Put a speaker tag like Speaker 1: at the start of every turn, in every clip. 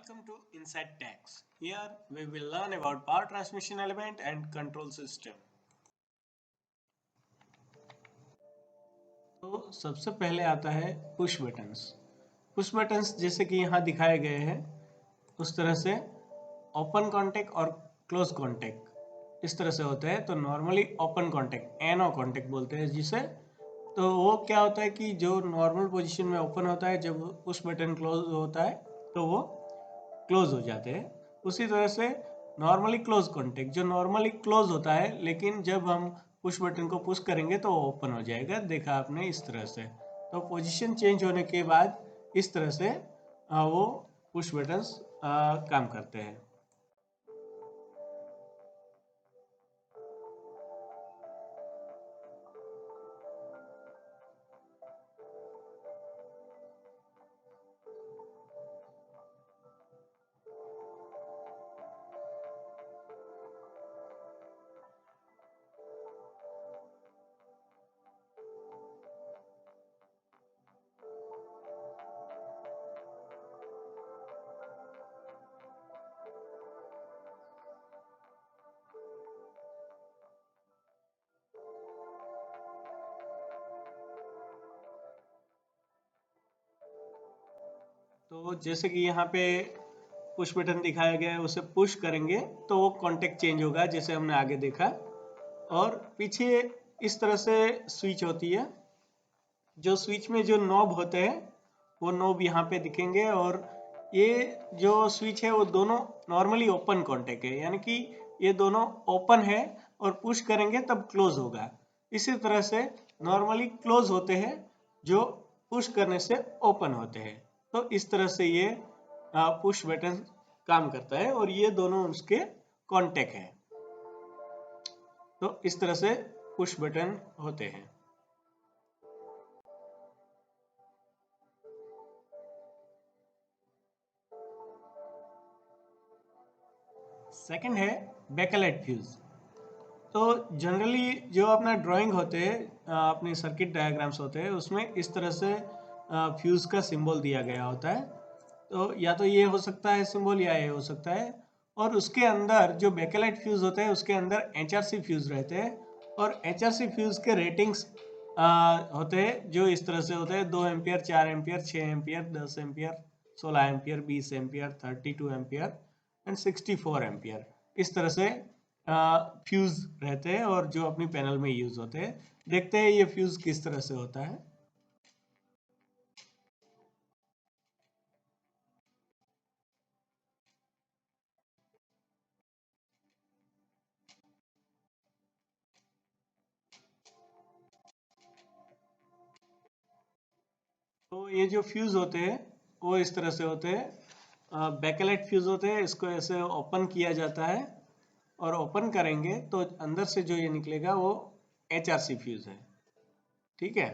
Speaker 1: Welcome to Inside Tax. Here we will learn about power transmission element and control system. तो सबसे पहले आता है पुश बटन्स। पुश बटन्स जैसे कि यहाँ दिखाए गए हैं उस तरह से ओपन कॉन्टेक्ट और क्लोज कॉन्टेक्ट इस तरह से होते हैं। तो normally open contact NO contact बोलते हैं जिसे। तो वो क्या होता है कि जो नॉर्मल पोजीशन में ओपन होता है, जब पुश बटन क्लोज होता है तो वो क्लोज हो जाते हैं। उसी तरह से नॉर्मली क्लोज कॉन्टेक्ट जो नॉर्मली क्लोज होता है, लेकिन जब हम पुश बटन को पुश करेंगे तो वो ओपन हो जाएगा। देखा आपने इस तरह से। तो पोजीशन चेंज होने के बाद इस तरह से वो पुश बटन्स काम करते हैं। तो जैसे कि यहाँ पे पुश बटन दिखाया गया है, उसे पुश करेंगे तो वो कॉन्टेक्ट चेंज होगा जैसे हमने आगे देखा। और पीछे इस तरह से स्विच होती है। जो स्विच में जो नॉब होते हैं वो नॉब यहाँ पे दिखेंगे, और ये जो स्विच है वो दोनों नॉर्मली ओपन कॉन्टेक्ट है, यानी कि ये दोनों ओपन है और पुश करेंगे तब क्लोज होगा। इसी तरह से नॉर्मली क्लोज होते हैं जो पुश करने से ओपन होते हैं। तो इस तरह से ये पुश बटन काम करता है और ये दोनों उसके कॉन्टेक्ट हैं। तो इस तरह से पुश बटन होते हैं। सेकंड है बैकलाइट फ्यूज। तो जनरली जो अपना ड्राइंग होते हैं, अपने सर्किट डायग्राम्स होते हैं, उसमें इस तरह से फ्यूज का सिंबल दिया गया होता है। तो या तो ये हो सकता है सिंबल या ये हो सकता है। और उसके अंदर जो बैकलाइट फ्यूज होते हैं उसके अंदर एचआरसी फ्यूज रहते हैं, और एचआरसी फ्यूज के रेटिंग्स होते हैं जो इस तरह से होते हैं: 2 ampere, 4 ampere, 6 ampere, 10 ampere, 16 ampere, 20 ampere, 32 ampere and 64 ampere. इस तरह से फ्यूज रहते हैं और जो अपनी पैनल में यूज होते हैं। देखते हैं ये फ्यूज किस तरह से होता है। तो ये जो फ्यूज होते हैं वो इस तरह से होते हैं। बैकलाइट फ्यूज होते हैं, इसको ऐसे ओपन किया जाता है और ओपन करेंगे तो अंदर से जो ये निकलेगा वो एचआरसी फ्यूज है। ठीक है।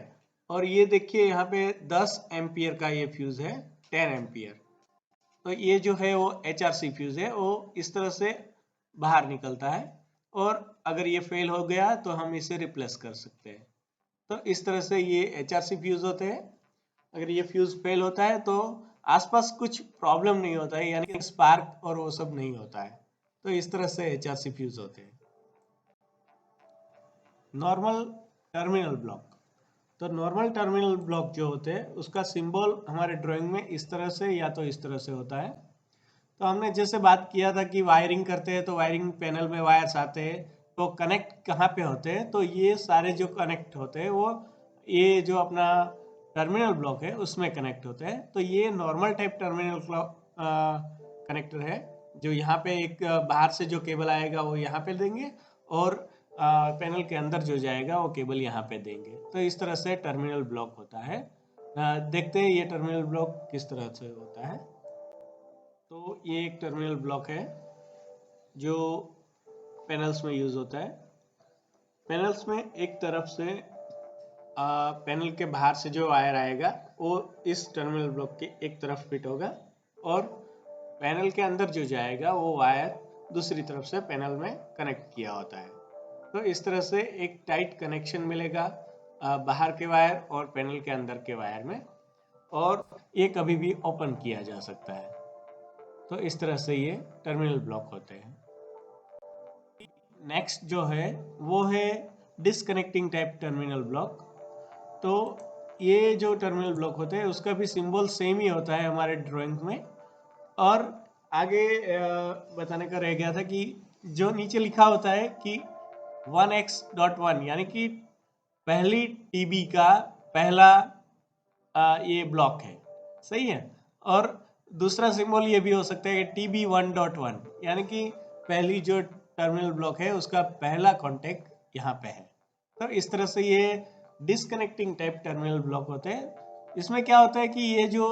Speaker 1: और ये देखिए यहाँ पे 10 एम्पियर का ये फ्यूज है, 10 एम्पियर। तो ये जो है वो एचआरसी फ्यूज है, वो इस तरह से बाहर निकलता है। और अगर ये फेल हो गया तो हम इसे रिप्लेस कर सकते हैं। तो इस तरह से ये एचआरसी फ्यूज होते हैं। अगर ये फ्यूज फेल होता है तो आसपास कुछ प्रॉब्लम नहीं होता है, यानी कि स्पार्क और वो सब नहीं होता है। तो इस तरह से एचआरसी फ्यूज होते हैं। Normal terminal block. तो नॉर्मल टर्मिनल ब्लॉक जो होते हैं उसका सिंबल हमारे ड्राइंग में इस तरह से या तो इस तरह से होता है। तो हमने जैसे बात किया था कि वायरिंग करते हैं तो वायरिंग पैनल में वायर्स आते हैं, तो कनेक्ट कहाँ पे होते हैं? तो ये सारे जो कनेक्ट होते हैं वो ये जो अपना टर्मिनल ब्लॉक है उसमें कनेक्ट होते हैं। तो ये नॉर्मल टाइप टर्मिनल कनेक्टर है, जो यहाँ पे एक बाहर से जो केबल आएगा वो यहाँ पे देंगे, और पैनल के अंदर जो जाएगा वो केबल यहाँ पे देंगे। तो इस तरह से टर्मिनल ब्लॉक होता है। देखते हैं ये टर्मिनल ब्लॉक किस तरह से होता है। तो ये एक टर्मिनल ब्लॉक है जो पैनल्स में यूज होता है। पैनल्स में एक तरफ से पैनल के बाहर से जो वायर आएगा वो इस टर्मिनल ब्लॉक के एक तरफ फिट होगा, और पैनल के अंदर जो जाएगा वो वायर दूसरी तरफ से पैनल में कनेक्ट किया होता है। तो इस तरह से एक टाइट कनेक्शन मिलेगा बाहर के वायर और पैनल के अंदर के वायर में, और ये कभी भी ओपन किया जा सकता है। तो इस तरह से ये टर्मिनल ब्लॉक होते हैं। नेक्स्ट जो है वो है डिसकनेक्टिंग टाइप टर्मिनल ब्लॉक। तो ये जो टर्मिनल ब्लॉक होते हैं उसका भी सिंबल सेम ही होता है हमारे ड्राइंग में। और आगे बताने का रह गया था कि जो नीचे लिखा होता है कि 1x.1 यानी कि पहली टीबी का पहला ये ब्लॉक है, सही है। और दूसरा सिंबल ये भी हो सकता है कि TB1.1 यानी कि पहली जो टर्मिनल ब्लॉक है उसका पहला कॉन्टेक्ट यहाँ पे है। तो इस तरह से ये डिसकनेक्टिंग टाइप टर्मिनल ब्लॉक होते हैं। इसमें क्या होता है कि ये जो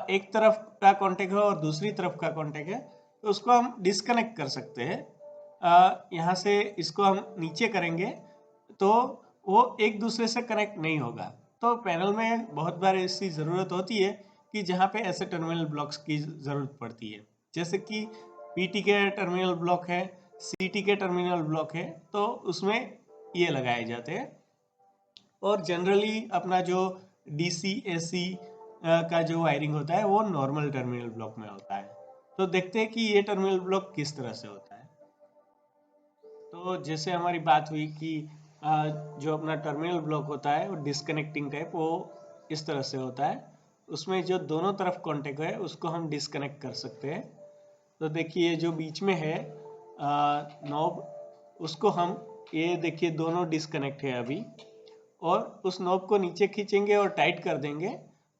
Speaker 1: एक तरफ का कॉन्टेक्ट है और दूसरी तरफ का कॉन्टेक्ट है तो उसको हम डिसकनेक्ट कर सकते हैं। यहाँ से इसको हम नीचे करेंगे तो वो एक दूसरे से कनेक्ट नहीं होगा। तो पैनल में बहुत बार ऐसी ज़रूरत होती है कि जहाँ पे ऐसे टर्मिनल ब्लॉक्स की ज़रूरत पड़ती है, जैसे कि पीटी के टर्मिनल ब्लॉक है, सीटी के टर्मिनल ब्लॉक है, तो उसमें ये लगाए जाते हैं। और जनरली अपना जो डीसी एसी का जो वायरिंग होता है वो नॉर्मल टर्मिनल ब्लॉक में होता है। तो देखते हैं कि ये टर्मिनल ब्लॉक किस तरह से होता है। तो जैसे हमारी बात हुई कि जो अपना टर्मिनल ब्लॉक होता है वो डिसकनेक्टिंग टाइप, वो इस तरह से होता है। उसमें जो दोनों तरफ कॉन्टेक्ट है उसको हम डिसकनेक्ट कर सकते हैं। तो देखिए जो बीच में है नॉब, उसको हम, ये देखिए दोनों डिसकनेक्ट है अभी, और उस नॉब को नीचे खींचेंगे और टाइट कर देंगे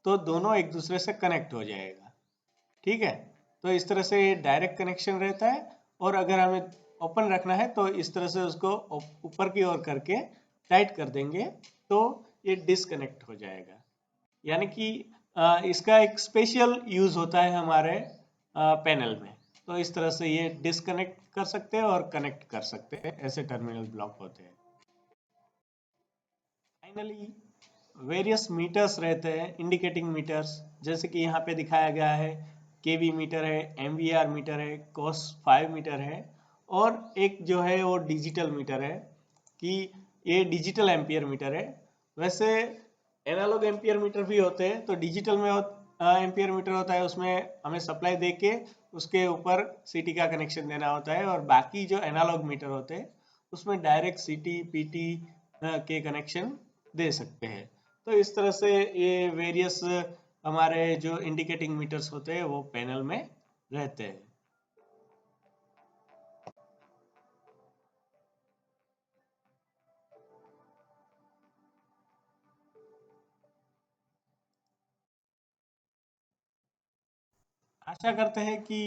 Speaker 1: तो दोनों एक दूसरे से कनेक्ट हो जाएगा। ठीक है, तो इस तरह से डायरेक्ट कनेक्शन रहता है। और अगर हमें ओपन रखना है तो इस तरह से उसको ऊपर की ओर करके टाइट कर देंगे तो ये डिसकनेक्ट हो जाएगा। यानी कि इसका एक स्पेशल यूज होता है हमारे पैनल में। तो इस तरह से ये डिसकनेक्ट कर सकते हैं और कनेक्ट कर सकते हैं, ऐसे टर्मिनल ब्लॉक होते हैं। फाइनली वेरियस मीटर्स रहते हैं, इंडिकेटिंग मीटर्स, जैसे कि यहाँ पे दिखाया गया है। केवी मीटर है, एमवीआर मीटर है, कॉस 5 मीटर है, और एक जो है वो डिजिटल मीटर है कि ये डिजिटल एम्पियर मीटर है। वैसे एनालॉग एम्पियर मीटर भी होते हैं। तो डिजिटल में एम्पियर मीटर होता है, उसमें हमें सप्लाई दे के उसके ऊपर सीटी का कनेक्शन देना होता है। और बाकी जो एनालॉग मीटर होते हैं उसमें डायरेक्ट सीटी पीटी के कनेक्शन दे सकते हैं। तो इस तरह से ये वेरियस हमारे जो इंडिकेटिंग मीटर्स होते हैं वो पैनल में रहते हैं। आशा करते हैं कि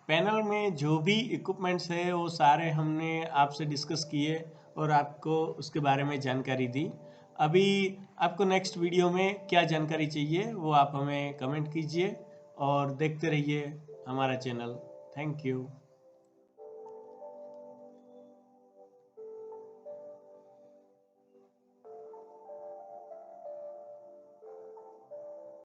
Speaker 1: पैनल में जो भी इक्विपमेंट्स है वो सारे हमने आपसे डिस्कस किए और आपको उसके बारे में जानकारी दी। अभी आपको नेक्स्ट वीडियो में क्या जानकारी चाहिए वो आप हमें कमेंट कीजिए और देखते रहिए हमारा चैनल। Thank you.